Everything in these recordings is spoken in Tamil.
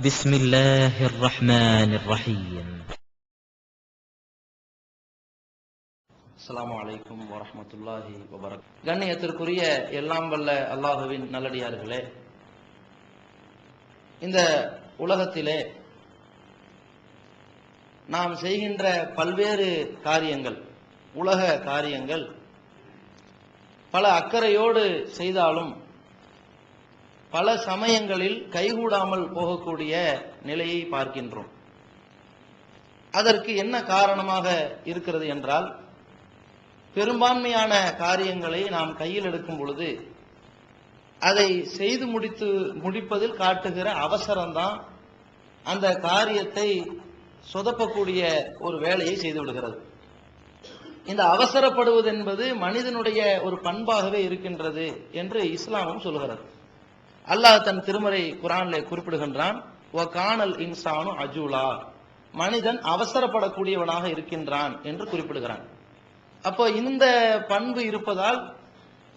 بسم الله الرحمن الرحيم. அஸ்ஸலாமு அலைக்கும் வரஹ்மத்துல்லாஹி வபரகாத்துஹு. கண்ணியத்திற்குரிய எல்லாம் வல்ல அல்லாஹுவின் நல்லடியார்களே, இந்த உலகத்திலே நாம் செய்கின்ற பல்வேறு காரியங்கள், உலக காரியங்கள் பல அக்கறையோடு செய்தாலும் பல சமயங்களில் கைகூடாமல் போகக்கூடிய நிலையை பார்க்கின்றோம். அதற்கு என்ன காரணமாக இருக்கிறது என்றால், பெரும்பான்மையான காரியங்களை நாம் கையில் எடுக்கும் பொழுது அதை செய்து முடிப்பதில் காட்டுகிற அவசரம்தான் அந்த காரியத்தை சொதப்பக்கூடிய ஒரு வேலையை செய்து விடுகிறது. இந்த அவசரப்படுவது என்பது மனிதனுடைய ஒரு பண்பாகவே இருக்கின்றது என்று இஸ்லாமும் சொல்கிறது. அல்லாஹ் தன் திருமறை குர்ஆனிலே குறிப்பிடுகின்றான், வ கானல் இன்சானு அஜூலா, மனிதன் அவசரப்படக்கூடியவனாக இருக்கின்றான் என்று குறிப்பிடுகிறான். அப்போ இந்த பண்பு இருப்பதால்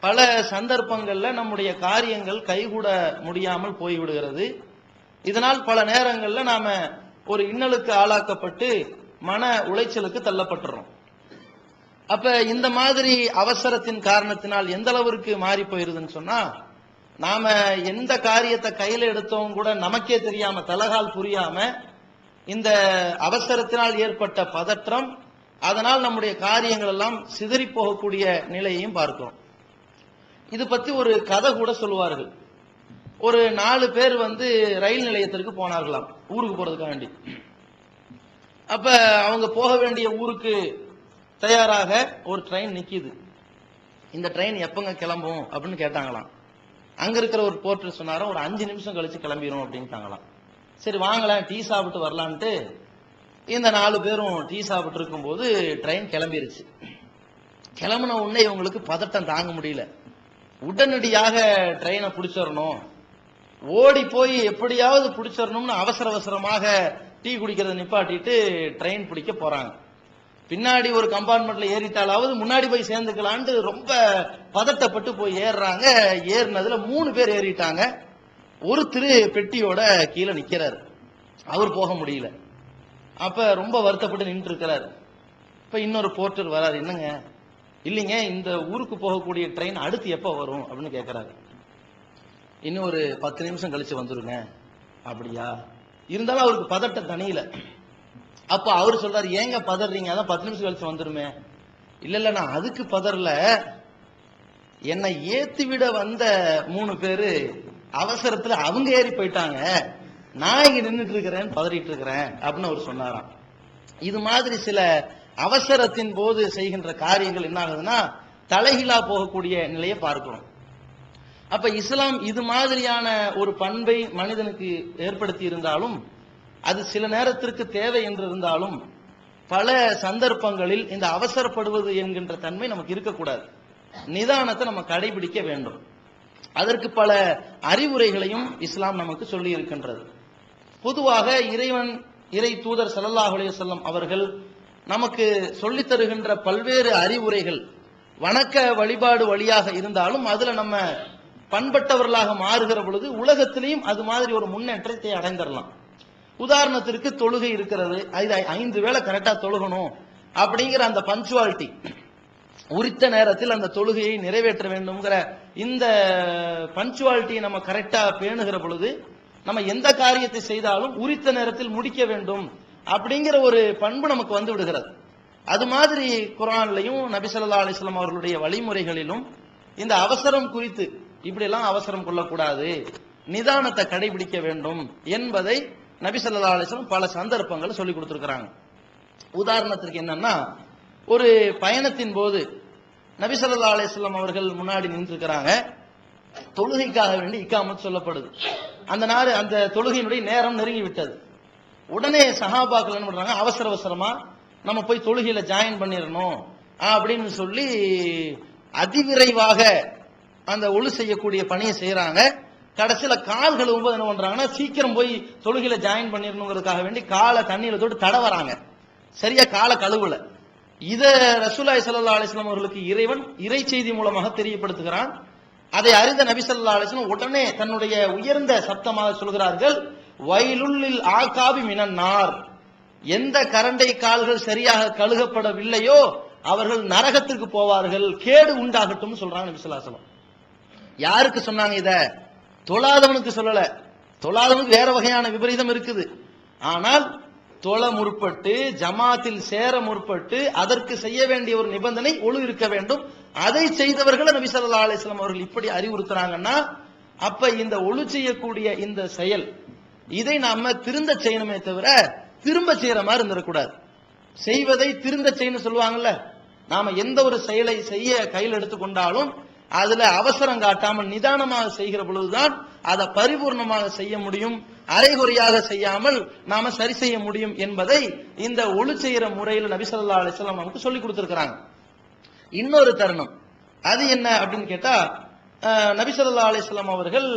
பல சந்தர்ப்பங்கள்ல நம்முடைய காரியங்கள் கைகூட முடியாமல் போய்விடுகிறது. இதனால் பல நேரங்கள்ல நாம ஒரு இன்னலுக்கு ஆளாக்கப்பட்டு மன உளைச்சலுக்கு தள்ளப்பட்டுறோம். அப்ப இந்த மாதிரி அவசரத்தின் காரணத்தினால் எந்த அளவிற்கு மாறி போயிருதுன்னு சொன்னா, நாம எந்த காரியத்தை கையில எடுத்தோம் கூட நமக்கே தெரியாம, தலகால் புரியாம, இந்த அவசரத்தினால் ஏற்பட்ட பதற்றம், அதனால் நம்முடைய காரியங்கள் எல்லாம் சிதறி போகக்கூடிய நிலையையும் பார்க்கிறோம். இது பத்தி ஒரு கதை கூட சொல்லுவார்கள். ஒரு 4 பேர் ரயில் நிலையத்திற்கு போனார்களாம், ஊருக்கு போறதுக்காக வேண்டி. அப்ப அவங்க போக வேண்டிய ஊருக்கு தயாராக ஒரு ட்ரெயின் நிக்குது. இந்த ட்ரெயின் எப்பங்க கிளம்பும் அப்படின்னு கேட்டாங்களாம். அங்க இருக்கிற ஒரு போர்ட்டர் சொன்னாராம், ஒரு 5 நிமிஷம் கழிச்சு கிளம்பிடும் அப்படின்ட்டாங்களாம். சரி வாங்கலாம், டீ சாப்பிட்டு வரலான்ட்டு இந்த 4 பேரும் டீ சாப்பிட்டு இருக்கும் போது ட்ரெயின் கிளம்பிருச்சு. கிளம்பின உடனே இவங்களுக்கு பதட்டம் தாங்க முடியல. உடனடியாக ட்ரெயினை பிடிச்சிடணும், ஓடி போய் எப்படியாவது பிடிச்சிடணும்னு அவசர அவசரமாக டீ குடிக்கிறத நிப்பாட்டிட்டு ட்ரெயின் பிடிக்க போறாங்க. பின்னாடி ஒரு கம்பார்ட்மெண்ட்ல ஏறிட்டாலாவது முன்னாடி போய் சேர்ந்துக்கலான்ட்டு ரொம்ப பதட்டப்பட்டு போய் ஏறுறாங்க. ஏறினதுல 3 பேர் ஏறிட்டாங்க. ஒருத்தர் பெட்டியோட கீழே நிக்கிறாரு, அவர் போக முடியல. அப்ப ரொம்ப வருத்தப்பட்டு நின்று இருக்கிறாரு. இப்ப இன்னொரு போர்ட்டர் வராரு, என்னங்க, இல்லைங்க இந்த ஊருக்கு போகக்கூடிய ட்ரெயின் அடுத்து எப்ப வரும் அப்படின்னு கேட்கிறாரு. இன்னும் ஒரு 10 நிமிஷம் கழிச்சு வந்துருங்க. அப்படியா? இருந்தாலும் அவருக்கு பதட்டம் தனியில. அப்ப அவர் சொல்றாரு, ஏங்க பதறீங்க, அதான் 10 நிமிஷம் கழிச்சு வந்துருமே. இல்ல நான் அதுக்கு பதறல, என்னை ஏத்தி விட வந்த 3 பேரு அவசரத்துல அவங்க ஏறி போயிட்டாங்க, நான் இங்க நின்றுட்டு இருக்கிறேன், பதறிட்டு இருக்கிறேன் அப்படின்னு அவர் சொன்னாராம். இது மாதிரி சில அவசரத்தின் போது செய்கின்ற காரியங்கள் என்ன ஆகுதுன்னா தலைகீழா போகக்கூடிய நிலையை பார்க்கிறோம். அப்ப இஸ்லாம் இது மாதிரியான ஒரு பண்பை மனிதனுக்கு ஏற்படுத்தி இருந்தாலும், அது சில நேரத்திற்கு தேவை என்று இருந்தாலும், பல சந்தர்ப்பங்களில் இந்த அவசரப்படுவது என்கின்ற தன்மை நமக்கு இருக்கக்கூடாது. நிதானத்தை நம்ம கடைபிடிக்க வேண்டும். அதற்கு பல அறிவுரைகளையும் இஸ்லாம் நமக்கு சொல்லி இருக்கின்றது. பொதுவாக இறை தூதர் ஸல்லல்லாஹு அலைஹி வஸல்லம் அவர்கள் நமக்கு சொல்லித் தருகின்ற பல்வேறு அறிவுரைகள் வணக்க வழிபாடு வழியாக இருந்தாலும், அதுல நம்ம பண்பட்டவர்களாக மாறுகிற பொழுது உலகத்திலையும் அது மாதிரி ஒரு முன்னேற்றத்தை அடைந்துடலாம். உதாரணத்திற்கு தொழுகை இருக்கிறது, 5 வேளை கரெக்டா தொழுகணும் அப்படிங்கிற அந்த பஞ்சுவாலிட்டி, உரித்த நேரத்தில் அந்த தொழுகையை நிறைவேற்ற வேண்டும்ங்கிற இந்த பஞ்சுவாலிட்டியை நம்ம கரெக்டா பேணுகிற பொழுது நம்ம எந்த காரியத்தை செய்தாலும் உரித்த நேரத்தில் முடிக்க வேண்டும் அப்படிங்கிற ஒரு பண்பு நமக்கு வந்து விடுகிறது. அது மாதிரி குர்ஆன்லயும் நபி ஸல்லல்லாஹு அலைஹி வஸல்லம் அவர்களுடைய வழிமுறைகளிலும் இந்த அவசரம் குறித்து, இப்படி எல்லாம் அவசரம் கொள்ளக்கூடாது, நிதானத்தை கடைபிடிக்க வேண்டும் என்பதை நபி ஸல்லல்லாஹு அலைஹி வஸல்லம் பல சந்தர்ப்பங்களை சொல்லி கொடுத்திருக்கிறாங்க. உதாரணத்திற்கு என்னன்னா, ஒரு பயணத்தின் போது நபி ஸல்லல்லாஹு அலைஹி வஸல்லம் அவர்கள் முன்னாடி நின்றுக்கிறாங்க. தொழுகைக்காக வேண்டி இக்காமத் சொல்லப்படுது. அந்த தொழுகையினுடைய நேரம் நெருங்கி விட்டது. உடனே சஹாபாக்கள் என்ன பண்றாங்க, அவசர அவசரமா நம்ம போய் தொழுகையில ஜாயின் பண்ணிடணும் அப்படின்னு சொல்லி அதிவிரைவாக அந்த ஒழு செய்யக்கூடிய பணியை செய்யறாங்க. கடைசியில கால் கழுவும்போது என்ன பண்றாங்கன்னா, சீக்கிரம் போய் தொழுகையில ஜாயின் பண்ணிடணுங்கிறதுக்காக வேண்டி காலை தண்ணியில தொட்டு தடவறாங்க. சரியா காலை கழுவுல. இத ரசூலுல்லாஹி ஸல்லல்லாஹு அலைஹி வஸல்லம் அவர்களுக்கு இறைவன் இறை செய்தி மூலமாக தெரியப்படுத்துகிறான். அதை அறிந்த நபி ஸல்லல்லாஹு அலைஹி வஸல்லம் உடனே தன்னுடைய உயர்ந்த சப்தமாக சொல்கிறார்கள், வைலுல்லில் ஆகாபி மினன்னார், எந்த கரண்டை கால்கள் சரியாக கழுகப்படவில்லையோ அவர்கள் நரகத்துக்கு போவார்கள், கேடு உண்டாகட்டும் சொல்றாங்க நபி ஸல்லல்லாஹு அலைஹி வஸல்லம். யாருக்கு சொன்னாங்க இத? தொழாதவனுக்கு சொல்லல. தொழாதவனுக்கு வேற வகையான விபரீதம் இருக்குது. ஆனால் தொழ முற்பட்டு ஜமாத்தில் சேர முற்பட்டு அதற்கு செய்ய வேண்டிய ஒரு நிபந்தனை ஒழு இருக்க வேண்டும். அதை செய்தவர்களை நபி ஸல்லல்லாஹு அலைஹி வஸல்லம் அவர்கள் இப்படி அறிவுறுத்துறாங்கன்னா, அப்ப இந்த ஒழு செய்யக்கூடிய இந்த செயல் இதை நாம திருந்த செய்யணுமே தவிர திரும்ப செய்யற மாதிரி இருந்துடக்கூடாது. செய்வதை திருந்த செய்யணும் சொல்லுவாங்கல்ல, நாம எந்த ஒரு செயலை செய்ய கையில் எடுத்துக்கொண்டாலும் அதுல அவசரம் காட்டாமல் நிதானமாக செய்கிற பொழுதுதான் அதை பரிபூர்ணமாக செய்ய முடியும். அரைகுறையாக செய்யாமல் நாம சரி செய்ய முடியும் என்பதை இந்த ஒழு செய்யற முறையில் நபி ஸல்லல்லாஹு அலைஹி வஸல்லம் நமக்கு சொல்லி கொடுத்திருக்கிறாங்க. இன்னொரு தருணம் அது என்ன அப்படின்னு கேட்டா, நபி ஸல்லல்லாஹு அலைஹி வஸல்லம் அவர்கள்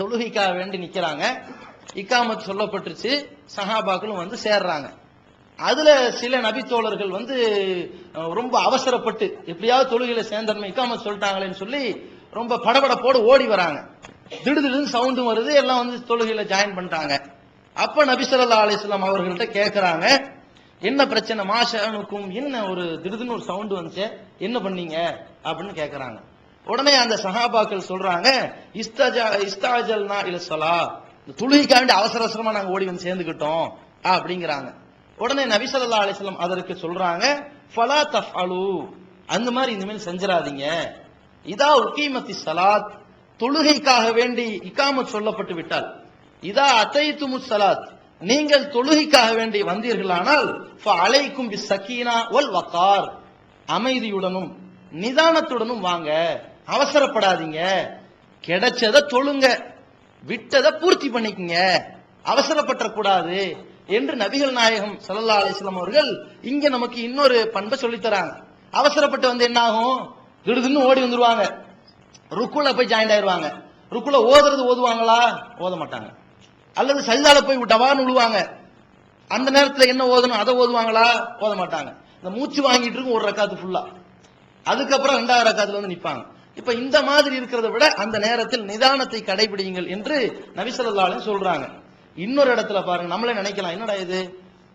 தொழுகைக்காக வேண்டி நிக்கிறாங்க. இக்காமத் சொல்லப்பட்டுருச்சு, சஹாபாக்களும் வந்து சேர்றாங்க. அதுல சில நபி தோழர்கள் வந்து ரொம்ப அவசரப்பட்டு எப்படியாவது தொழுகையில சேர்ந்தன்மை இக்காமத் சொல்லிட்டாங்களேன்னு சொல்லி ரொம்ப படபடப்போடு ஓடி வராங்க. திடுதிடுன்னு சவுண்டும் வருது, எல்லாம் வந்து தொழுகையில ஜாயின் பண்ணிட்டாங்க. அப்ப நபி ஸல்லல்லாஹு அலைஹி வஸல்லம் அவர்கள்ட்ட கேட்கறாங்க, என்ன பிரச்சனை மாஷனுக்கும், என்ன ஒரு திடுதுன்னு ஒரு சவுண்ட் வந்துச்சு, என்ன பண்ணீங்க அப்படின்னு கேட்கறாங்க. உடனே அந்த சஹாபாக்கள் சொல்றாங்க, இஸ்தாஜல்னா இல ஸலா, தொழுகைக்காண்டி அவசர அவசரமா நாங்க ஓடி வந்து சேர்ந்துக்கிட்டோம் அப்படிங்கிறாங்க. உடனே நபி ஸல்லல்லாஹு அலைஹி வஸல்லம் அதற்கு சொல்றாங்க, ஃபலா தஃஅலு, அந்த மாதிரி இனிமேல் செஞ்சிராதீங்க. இதா உகீமத்தி ஸலாத், தொழுகைக்காக வேண்டி இகாமத் சொல்லப்பட்டு விட்டால், இதா அதைத்துமுஸ் ஸலாத், நீங்கள் தொழுகைக்காக வேண்டி வந்தீர்களானால் ஃபஅலைக்கும் பிஸ்ஸகீனா வல் வகார், அமைதியுடனும் நிதானத்துடனும் வாங்க, அவசரப்படாதீங்க. கிடைச்சத தொழுங்க, விட்டதை பூர்த்தி பண்ணிக்கங்க, அவசரப்பட்ட கூடாது என்று நபிகள் நாயகம் ஸல்லல்லாஹு அலைஹி வஸல்லம் அவர்கள் இங்க நமக்கு இன்னொரு பண்பை சொல்லித் தராங்க. அவசரப்பட்டு வந்து என்ன ஆகும், திடுதிடுன்னு ஓடி வந்துருவாங்க, ருக்குல போய் ஜாயின் ஆயிருவாங்க. ருக்குல ஓதுவாங்களா? ஓத மாட்டாங்க. அல்லது சஜ்தால போய் டவான்னு விழுவாங்க, அந்த நேரத்தில் என்ன ஓதணும் அதை ஓதுவாங்களா? ஓத மாட்டாங்க. இந்த மூச்சு வாங்கிட்டு இருக்கும் ஒரு ரக்காத்து ஃபுல்லா, அதுக்கப்புறம் 2வது ரக்காத்துல வந்து நிப்பாங்க. இப்ப இந்த மாதிரி இருக்கிறத விட அந்த நேரத்தில் நிதானத்தை கடைபிடியுங்கள் என்று நபி ஸல்லல்லாஹு அலைஹி வஸல்லம் சொல்றாங்க. இன்னொரு இடத்துல பாருங்க, நம்மளே நினைக்கலாம், என்னடா இது,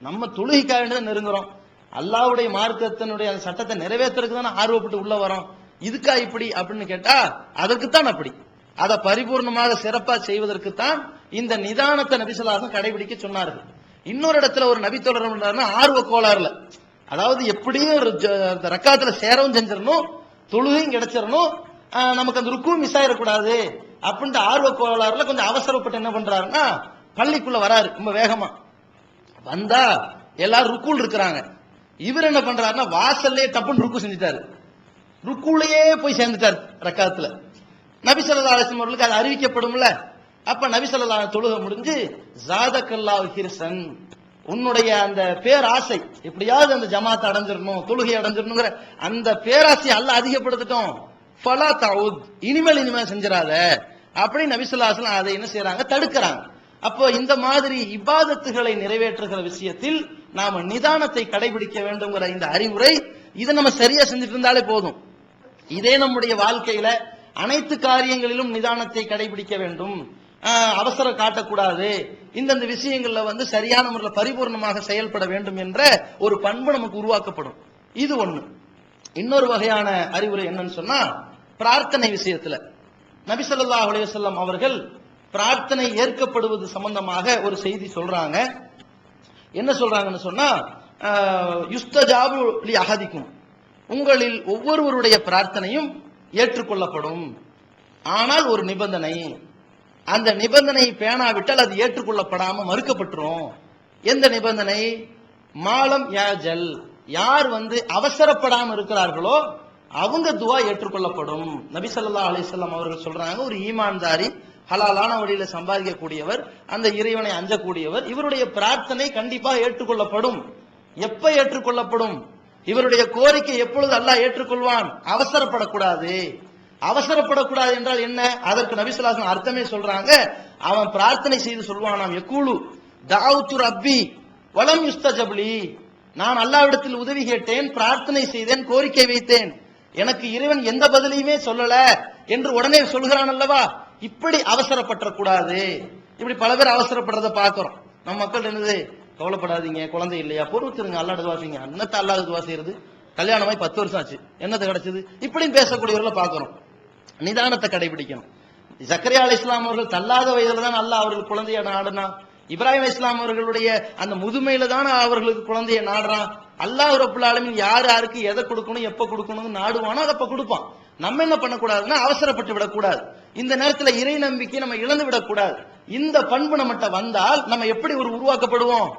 நம்ம தொழுகைக்காக தான் நெருங்குறோம், அல்லாஹ்வுடைய மார்க்கத்தினுடைய அந்த சட்டத்தை நிறைவேற்றுறதுக்கு தானே ஆர்வப்பட்டு உள்ள வரோம், இதுக்கா இப்படி அப்படின்னு கேட்டா அதற்குத்தான் அப்படி. அதை பரிபூர்ணமாக சிறப்பா செய்வதற்குத்தான் இந்த நிதானத்தை நபி ஸல்லல்லாஹு அலைஹி வஸல்லம் கடைபிடிக்க சொன்னார்கள். இன்னொரு இடத்துல ஒரு நபி தோழர் பண்றாருன்னா ஆர்வ கோளாறுல, அதாவது எப்படியும் ஒரு ரக்காத்துல சேரவும் செஞ்சிடணும், தொழுகையும் கிடைச்சிடணும், நமக்கு அந்த ருக்கு மிஸ் ஆயிடக்கூடாது அப்படின்ட்டு ஆர்வ கோளாறுல கொஞ்சம் அவசரப்பட்டு என்ன பண்றாருன்னா பள்ளிக்குள்ள வராரு. ரொம்ப வேகமா வந்தா எல்லாரும் ருக்குல் இருக்கிறாங்க. இவர் என்ன பண்றாருன்னா வாசல்லே டப்புன்னு ருக்கு செஞ்சுட்டாரு, ருக்குலயே போய் சேர்ந்துட்டார் ரக்காத்துல. நபி ஸல்லல்லாஹு அலைஹி வஸல்லம் அவர்களுக்கு அது அறிவிக்கப்படும்ல. அப்ப நபி ஸல்லல்லாஹு அலைஹி தொழுகை முடிஞ்சு, ஜாதக்கல்லாஹு ஹிர்சன், உன்னுடைய அந்த பேராசை, எப்படியாவது அந்த ஜமாத் அடைஞ்சிடணும், தொழுகை அடைஞ்சிடணுங்கிற அந்த பேராசை அல்லாஹ் அதிகப்படுத்திட்டோம், ஃபலா தவுத், இனிமேல் செஞ்சிடாத அப்படி நபி ஸல்லல்லாஹு அலைஹி வஸல்லம் அதை என்ன செய்யறாங்க, தடுக்கிறாங்க. அப்போ இந்த மாதிரி இபாதத்துகளை நிறைவேற்றுகிற விஷயத்தில் நாம நிதானத்தை கடைபிடிக்க வேண்டும்ங்கிற இந்த அறிவுரை, இதை நம்ம சரியா செஞ்சுட்டு இருந்தாலே போதும். இதே நம்முடைய வாழ்க்கையில அனைத்து காரியங்களிலும் நிதானத்தை கடைபிடிக்க வேண்டும், அவசரம் காட்டக்கூடாது, இந்தந்த விஷயங்கள்ல வந்து சரியான முறையில் பரிபூர்ணமாக செயல்பட வேண்டும் என்ற ஒரு பண்பு நமக்கு உருவாக்கப்படும். இது ஒண்ணு. இன்னொரு வகையான அறிவுரை என்னன்னு சொன்னா, பிரார்த்தனை விஷயத்துல நபி ஸல்லல்லாஹு அலைஹி வஸல்லம் அவர்கள் பிரார்த்தனை ஏற்கப்படுவது சம்பந்தமாக ஒரு செய்தி சொல்றாங்க. என்ன சொல்றாங்கன்னு சொன்னா, யுஸ்தஜாபு லி அஹதிக்கும், உங்களில் ஒவ்வொருவருடைய பிரார்த்தனையும் ஏற்றுக்கொள்ளப்படும், ஆனால் ஒரு நிபந்தனை, அந்த நிபந்தனை பேணாவிட்டால் அது ஏற்றுக்கொள்ளப்படாம மறுக்கப்பட்டுரும். எந்த நிபந்தனை? மாலம் யாஜல், யார் வந்து அவசரப்படாம இருக்கிறார்களோ அவங்க துவா ஏற்றுக்கொள்ளப்படும். நபி ஸல்லல்லாஹு அலைஹி வஸல்லம் அவர்கள் சொல்றாங்க, ஒரு ஈமான்தாரி ஹலாலான வழியில சம்பாதிக்கக்கூடியவர், அந்த இறைவனை அஞ்சக்கூடியவர், இவருடைய பிரார்த்தனை கண்டிப்பாக ஏற்றுக்கொள்ளப்படும். எப்ப ஏற்றுக்கொள்ளப்படும்? இவருடைய கோரிக்கை எப்பொழுது அல்லாஹ் ஏற்றுக்கொள்வான்? அவசரப்படக்கூடாது. அவசரப்படக்கூடாது என்றால் என்ன? அதற்கு நபி ஸல்லல்லாஹு அலைஹி வஸல்லம் அர்த்தமே சொல்றாங்க, அவன் பிரார்த்தனை செய்து சொல்வானாம், யகூலு தஅவுது ரப்பி வலம் யுஸ்தஜப்லி, நான் அல்லாஹ்விடத்தில் உதவி கேட்டேன், பிரார்த்தனை செய்தேன், கோரிக்கை வைத்தேன், எனக்கு இறைவன் எந்த பதிலையுமே சொல்லல என்று உடனே சொல்கிறான் அல்லவா, இப்படி அவசரப்படக்கூடாது. இப்படி பல பேர் அவசரப்படுறத பாக்குறோம். நம்ம மக்கள் என்னது, கவலைப்படாதீங்க, குழந்தை இல்லையா, பொறுத்துருங்க, அல்லாஹ் துவா செய்யுங்க. அன்னத்தை அல்லாஹ் துவா செய்யறது, கல்யாணமாய் 10 வருஷம் ஆச்சு, என்னது கிடைச்சது, இப்படியும் பேசக்கூடியவர்களை பாக்குறோம். நிதானத்தை கடைபிடிக்கணும். ஜக்கரியா அலைஹிஸ்ஸலாம் அவர்கள் தள்ளாத வயதுல தான் அல்லாஹ் அவர்கள் குழந்தைய நாடுனா. இப்ராஹிம் அலைஹிஸ்ஸலாம் அவர்களுடைய அந்த முதுமையில தான் அவர்களுக்கு குழந்தைய நாடுறான். அல்லாஹ் ரப்புல் ஆலமீன் யார் யாருக்கு எதை கொடுக்கணும், எப்ப கொடுக்கணும்னு நாடுவானோ அதை அப்ப கொடுப்பான். நம்ம என்ன பண்ணக்கூடாதுன்னா அவசரப்பட்டு விடக்கூடாது. இந்த நேரத்துல இறை நம்பிக்கை நம்ம இழந்து விடக்கூடாது. இந்த பண்பு நம்மகிட்ட வந்தால் நம்ம எப்படி ஒரு உருவாக்கப்படுவோம்?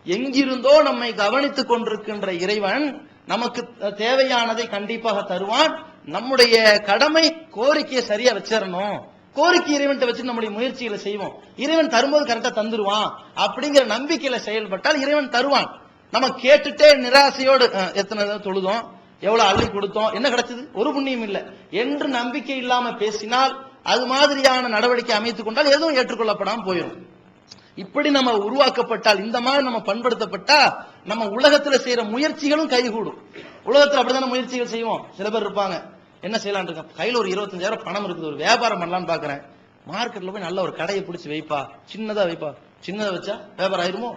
எங்கிருந்தோ நம்மை கவனித்துக் கொண்டிருக்கின்ற இறைவன் நமக்கு தேவையானதை கண்டிப்பாக தருவான். நம்முடைய கடமை கோரிக்கையை சரியா வச்சிடணும். கோரிக்கை இறைவன் வச்சு நம்முடைய முயற்சிகளை செய்வோம். இறைவன் தரும்போது கரெக்டா தந்துருவான் அப்படிங்கிற நம்பிக்கையில செயல்பட்டால் இறைவன் தருவான். நம்ம கேட்டுட்டே நிராசையோடு எத்தனை தொழுதோம், எவ்வளவு அள்ளி கொடுத்தோம், என்ன கிடைச்சது, ஒரு புண்ணியம் இல்லை என்று நம்பிக்கை இல்லாம பேசினால், அது மாதிரியான நடவடிக்கை அமைத்துக் கொண்டால் எதுவும் ஏற்றுக்கொள்ளப்படாம போயிடும். இப்படி நம்ம உருவாக்கப்பட்டால், இந்த மாதிரி நம்ம பண்படுத்தப்பட்டா, நம்ம உலகத்துல செய்யற முயற்சிகளும் கைகூடும். உலகத்துல அப்படித்தான முயற்சிகள் செய்வோம். சில பேர் இருப்பாங்க, என்ன செய்யலாம் இருக்கேன், கையில ஒரு 25,000 பணம் இருக்குது, ஒரு வியாபாரம் பண்ணலாம்னு பாக்குறேன், மார்க்கெட்ல போய் நல்ல ஒரு கடையை பிடிச்சி வைப்பா, சின்னதா வைப்பா, சின்னதா வச்சா வியாபாரம் ஆயிருமோ,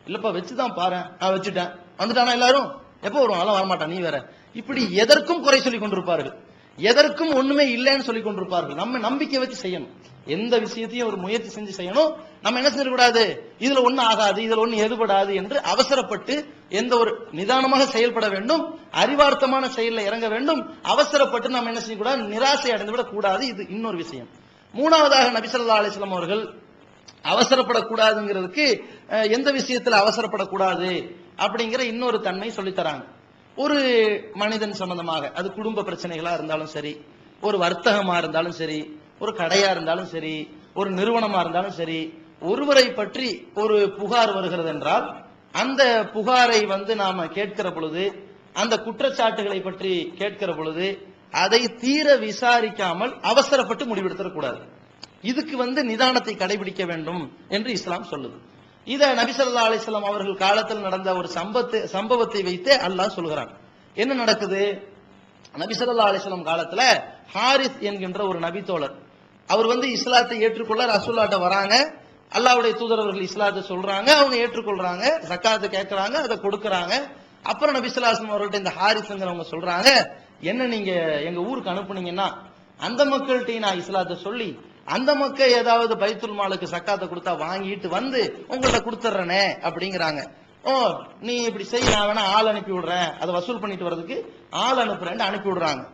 இல்லப்பா வச்சுதான் பாரு, நான் வச்சுட்டேன், வந்துட்டானா எல்லாரும், எப்ப வருவான், அதெல்லாம் வரமாட்டான், நீ வேற. இப்படி எதற்கும் குறை சொல்லி கொண்டிருப்பார்கள், எதற்கும் ஒண்ணுமே இல்லைன்னு சொல்லி கொண்டிருப்பார்கள். நம்ம நம்பிக்கை வச்சு செய்யணும். எந்த விஷயத்தையும் ஒரு முயற்சி செஞ்சு செய்யணும். நம்ம என்ன செய்யக்கூடாது, இதுல ஒண்ணு ஆகாது, இதுல ஒண்ணு எதுபடாது என்று அவசரப்பட்டு எந்த ஒரு நிதானமாக செயல்பட வேண்டும். அறிவார்த்தமான செயல்ல இறங்க வேண்டும். அவசரப்பட்டு நம்ம என்ன செய்யக்கூடாது, நிராசை அடைந்து விடக் கூடாது. இது இன்னொரு விஷயம். மூணாவதாக நபி ஸல்லல்லாஹு அலைஹி வஸல்லம் அவர்கள் அவசரப்படக்கூடாதுங்கிறதுக்கு எந்த விஷயத்துல அவசரப்படக்கூடாது அப்படிங்கிற இன்னொரு தன்மை சொல்லித்தராங்க. ஒரு மனிதன் சம்பந்தமாக, அது குடும்ப பிரச்சனைகளா இருந்தாலும் சரி, ஒரு வர்த்தகமா இருந்தாலும் சரி, ஒரு கடையா இருந்தாலும் சரி, ஒரு நிறுவனமா இருந்தாலும் சரி, ஒருவரை பற்றி ஒரு புகார் வருகிறது என்றால், அந்த புகாரை நாம கேட்கிற பொழுது, அந்த குற்றச்சாட்டுகளை பற்றி கேட்கிற பொழுது, அதை தீர விசாரிக்காமல் அவசரப்பட்டு முடிவெடுத்துடக்கூடாது. இதுக்கு நிதானத்தை கடைபிடிக்க வேண்டும் என்று இஸ்லாம் சொல்லுது. இத நபி ஸல்லல்லாஹு அலைஹி வஸல்லம் அவர்கள் காலத்தில் நடந்த ஒரு சம்பவத்தை வைத்தே அல்லாஹ் சொல்கிறான். என்ன நடக்குது, நபி ஸல்லல்லாஹு அலைஹி வஸல்லம் காலத்துல ஹாரிஸ் என்கின்ற ஒரு நபி தோழர், அவர் இஸ்லாத்தை ஏற்றுக்கொள்ள ரசூலுல்லாஹ்ட்ட வராங்க. அல்லாஹ்வுடைய தூதர் அவர்கள் இஸ்லாத்தை சொல்றாங்க, அவங்க ஏற்றுக்கொள்றாங்க, ஜக்காத்தை கேட்கறாங்க, அதை கொடுக்கறாங்க. அப்புறம் நபி ஸல்லல்லாஹு அலைஹி வஸல்லம் அவர்கள்ட்ட இந்த ஹாரிஸ்ங்கிறவங்க சொல்றாங்க, என்ன நீங்க எங்க ஊருக்கு அனுப்புனீங்கன்னா அந்த மக்கள்கிட்ட நான் இஸ்லாத்தை சொல்லி, அந்த மக்கள் ஏதாவது பைத்துல் மாலுக்கு சக்காத்தை கொடுத்தா வாங்கிட்டு உங்கள்ட்ட கொடுத்துறனே அப்படிங்கிறாங்க. ஓ நீ இப்படி செய், நான் வேணா ஆள் அனுப்பி விடுறேன், அதை வசூல் பண்ணிட்டு வர்றதுக்கு ஆள் அனுப்புறேன்னு அனுப்பி விடுறாங்க.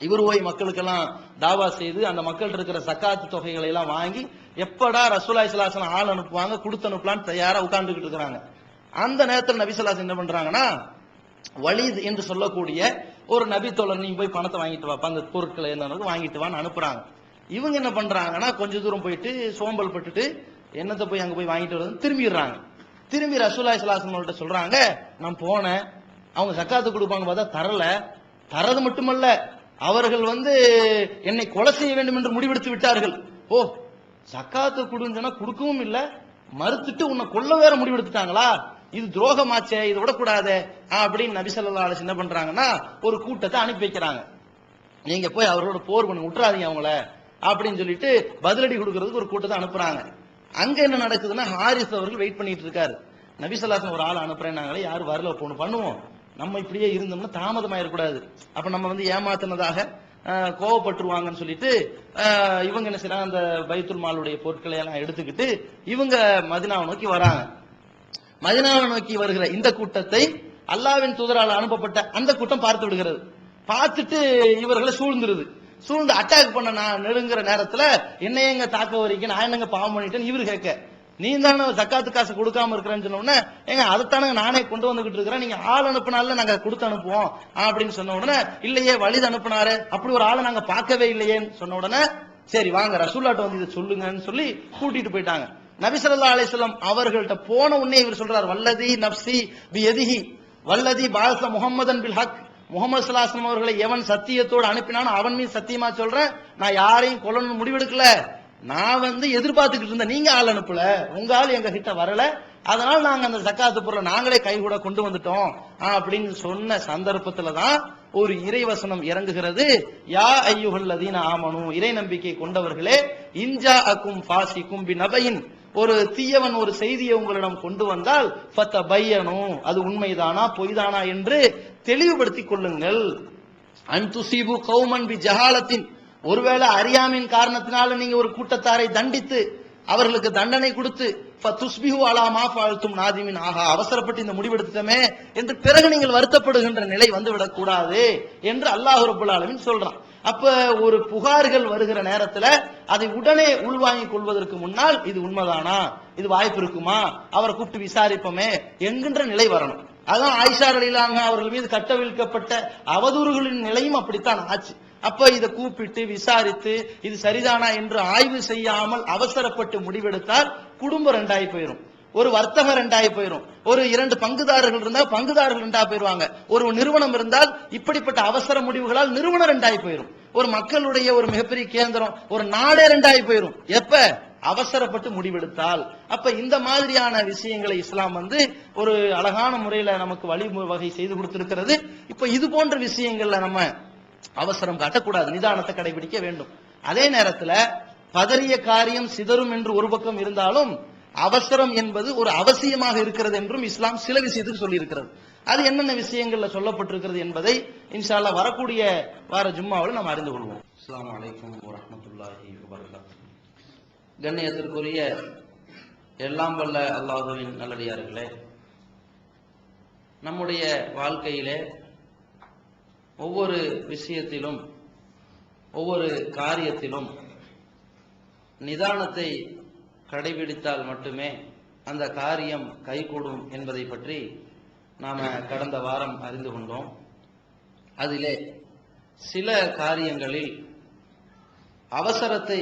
இவர் போய் மக்களுக்கெல்லாம் தாவா செய்து அந்த மக்கள் இருக்கிற சக்காத்து தொகைகளை எல்லாம் வாங்கி, எப்படா ரசூலுல்லாஹி ஸல்லல்லாஹு அலைஹி வஸல்லம் ஆள் அனுப்புவாங்க, கொடுத்து அனுப்பலான்னு தயாரா உட்கார்ந்துகிட்டு இருக்கிறாங்க. அந்த நேரத்தில் நபி ஸல்லல்லாஹு அலைஹி வஸல்லம் என்ன பண்றாங்கன்னா, வலீத் என்று சொல்லக்கூடிய ஒரு நபி தோழர், நீங்க போய் பணத்தை வாங்கிட்டு வாப்பா, அந்த பொருட்களை என்னன்னு வாங்கிட்டு வான்னு அனுப்புறாங்க. இவங்க என்ன பண்றாங்கன்னா, கொஞ்ச தூரம் போயிட்டு சோம்பல் பட்டுட்டு என்னத்தை போய் அங்க போய் வாங்கிட்டு வரது திரும்பிடுறாங்க. திரும்பி ரசூலுல்லாஹி ஸல்லல்லாஹு அலைஹி வஸல்லம் சொல்றாங்க, நான் போனேன், அவங்க சக்காத்து கொடுப்பாங்க பார்த்தா தரல, தரது மட்டுமல்ல, அவர்கள் என்னை கொலை செய்ய வேண்டும் என்று முடிவெடுத்து விட்டார்கள். ஓ சக்காத்து கொடுன்னா கொடுக்கவும் இல்ல, மறுத்துட்டு உன்னை கொல்ல வேற முடிவெடுத்துட்டாங்களா, இது துரோகமாச்சே, இது விடக்கூடாது அப்படின்னு நபி ஸல்லல்லாஹு அலைஹி வஸல்லம் என்ன பண்றாங்கன்னா, ஒரு கூட்டத்தை அனுப்பி வைக்கிறாங்க. நீங்க போய் அவரோட போர் பண்ணி விட்டுறாதீங்க அவங்கள அப்படின்னு சொல்லிட்டு பதிலடி கொடுக்கறதுக்கு ஒரு கூட்டத்தை அனுப்புறாங்க. அங்க என்ன நடக்குதுன்னா, ஹாரிஸ் அவர்கள் வெயிட் பண்ணிட்டு இருக்காரு. நபி ஸல்லல்லாஹு அலைஹி வஸல்லம் ஒரு ஆள் அனுப்புறேன்னாங்களே, யாரும் வரல, போன்னு பண்ணுவோம், நம்ம இப்படியே இருந்தோம்னா தாமதமாயிடக்கூடாது, அப்ப நம்ம ஏமாத்தினதாக கோவப்பட்டுருவாங்கன்னு சொல்லிட்டு இவங்க என்ன செய்யறாங்க, அந்த பைத்துல் மாலுடைய பொருட்களை எல்லாம் எடுத்துக்கிட்டு இவங்க மதீனாவை நோக்கி வராங்க. மதீனாவை நோக்கி வருகிற இந்த கூட்டத்தை அல்லாஹ்வின் தூதரால் அனுப்பப்பட்ட அந்த கூட்டம் பார்த்து விடுகிறது. பார்த்துட்டு இவர்களை சூழ்ந்து அட்டாக் பண்ண நான் நெருங்குற நேரத்துல என்னைய எங்க தாக்க வரீங்க, நான் என்னங்க பாவம் பண்ணிட்டேன்னு இவரு கேட்க, நீ தானே சக்காத்து காசு கொடுக்காம இருக்கிறேன்னு சொன்ன உடனே, ஏங்க அதைத்தானே நானே கொண்டு வந்துகிட்டு இருக்கிறேன், நீங்க ஆள் அனுப்புனால நாங்க கொடுத்து அனுப்புவோம் அப்படின்னு சொன்ன உடனே, இல்லையே வலிது அனுப்புனாரு, அப்படி ஒரு ஆளை நாங்க பார்க்கவே இல்லையேன்னு சொன்ன உடனே, சரி வாங்க ரசூலுல்லாஹ்ட்ட இதை சொல்லுங்கன்னு சொல்லி கூட்டிட்டு போயிட்டாங்க. நபி ஸல்லல்லாஹு அலைஹி வஸல்லம் அவர்கள்ட்ட போன உடனே இவர் சொல்றார், வல்லதி நப்சி பியதிஹி வல்லதி பாஸ முஹம்மதன் பில் ஹக், முகமது ஸல்லல்லாஹு அலைஹி வஸல்லம் அவர்களை எவன் சத்தியத்தோடு அனுப்பினானோ அவன் மீது சத்தியமா சொல்றேன், நான் யாரையும் கொல்லணும்னு முடிவெடுக்கல, நான் எதிர்பார்த்துக்கிட்டு இருந்தேன், நீங்க ஆள் அனுப்பல, உங்க ஆள் எங்க கிட்ட வரல, அதனால நாங்க அந்த சக்காத்து பொருளை நாங்களே கைகூட கொண்டு வந்துட்டோம் அப்படின்னு சொன்ன சந்தர்ப்பத்துல தான் ஒரு இறைவசனம் இறங்குகிறது. யா அய்யுஹல்லதீன ஆமனு, இறை நம்பிக்கை கொண்டவர்களே, இன்ஜா அக்கும் ஃபாசிக்கும் பிநபையின், ஒரு தீயவன் ஒரு செய்தியை உங்களிடம் கொண்டு வந்தால் ஃபதபையனு, அது உண்மைதானா பொய்தானா என்று தெளிவுபடுத்திக் கொள்ளுங்கள். அன் துஸீபு கௌமன் பிஜஹாலத்தின், ஒருவேளை அறியாமையின் காரணத்தினால நீங்க ஒரு கூட்டத்தாரை தண்டித்து அவர்களுக்கு தண்டனை கொடுத்து ஃபதுஸ்பிஹு அலா மா ஃபஅல்தும் நாதிமின், ஆஹா அவசரப்பட்டு இந்த முடிவெடுத்துட்டமே என்று பிறகு நீங்கள் வருத்தப்படுகின்ற நிலை வந்துவிடக் கூடாது என்று அல்லாஹ் ரப்பல் ஆலமீன் சொல்றான். அப்ப ஒரு புகார்கள் வருகிற நேரத்துல அதை உடனே உள்வாங்கிக் கொள்வதற்கு முன்னால் இது உண்மைதானா, இது வாய்ப்பு இருக்குமா, அவரை கூப்பிட்டு விசாரிப்போமே என்கின்ற நிலை வரணும். அதான் ஆயிஷா ரலியல்லாஹு அன்ஹா அவர்கள் மீது கட்டவிழ்க்கப்பட்ட அவதூறுகளின் நிலையும் அப்படித்தான் ஆச்சு. அப்ப இதை கூப்பிட்டு விசாரித்து இது சரிதானா என்று ஆய்வு செய்யாமல் அவசரப்பட்டு முடிவெடுத்தால் குடும்பம் ரெண்டாயி போயிடும், ஒரு வர்த்தகம் ரெண்டாயி போயிடும், ஒரு 2 பங்குதாரர்கள் இருந்தால் பங்குதாரர்கள் ரெண்டா போயிருவாங்க, ஒரு நிறுவனம் இருந்தால் இப்படிப்பட்ட அவசர முடிவுகளால் நிறுவனம் ரெண்டாயி போயிடும், ஒரு மக்களுடைய ஒரு மிகப்பெரிய கேந்திரம் ஒரு நாடே ரெண்டாயி போயிடும் எப்ப அவசரப்பட்டு முடிவெடுத்தால். அப்ப இந்த மாதிரியான விஷயங்களை இஸ்லாம் ஒரு அழகான முறையில நமக்கு வழிவகை செய்து கொடுத்திருக்கிறது. இப்ப இது போன்ற விஷயங்கள்ல நம்ம அவசரம் காட்டக்கூடாது, நிதானத்தை கடைபிடிக்க வேண்டும். அதே நேரத்துல பதறிய காரியம் சிதறும் என்று ஒரு பக்கம் இருந்தாலும் அவசரம் என்பது ஒரு அவசியமாக இருக்கிறது என்றும் இஸ்லாம் சில விஷயத்துக்கு சொல்லி இருக்கிறது. அது என்னென்ன விஷயங்கள்ல சொல்லப்பட்டிருக்கிறது என்பதை இன்ஷா அல்லாஹ் வரக்கூடிய வார ஜும்மாவில் நாம் அறிந்து கொள்வோம். அஸ்ஸலாமு அலைக்கும் வரஹ்மத்துல்லாஹி வபரகாத்துஹு. கண்ணியத்திற்குரிய எல்லாம் வல்ல அல்லாஹ்வின் நல்லடியார்களே, நம்முடைய வாழ்க்கையிலே ஒவ்வொரு விஷயத்திலும் ஒவ்வொரு காரியத்திலும் நிதானத்தை கடைபிடித்தால் மட்டுமே அந்த காரியம் கைகூடும் என்பதை பற்றி நாம கடந்த வாரம் அறிந்து கொண்டோம். அதிலே சில காரியங்களில் அவசரத்தை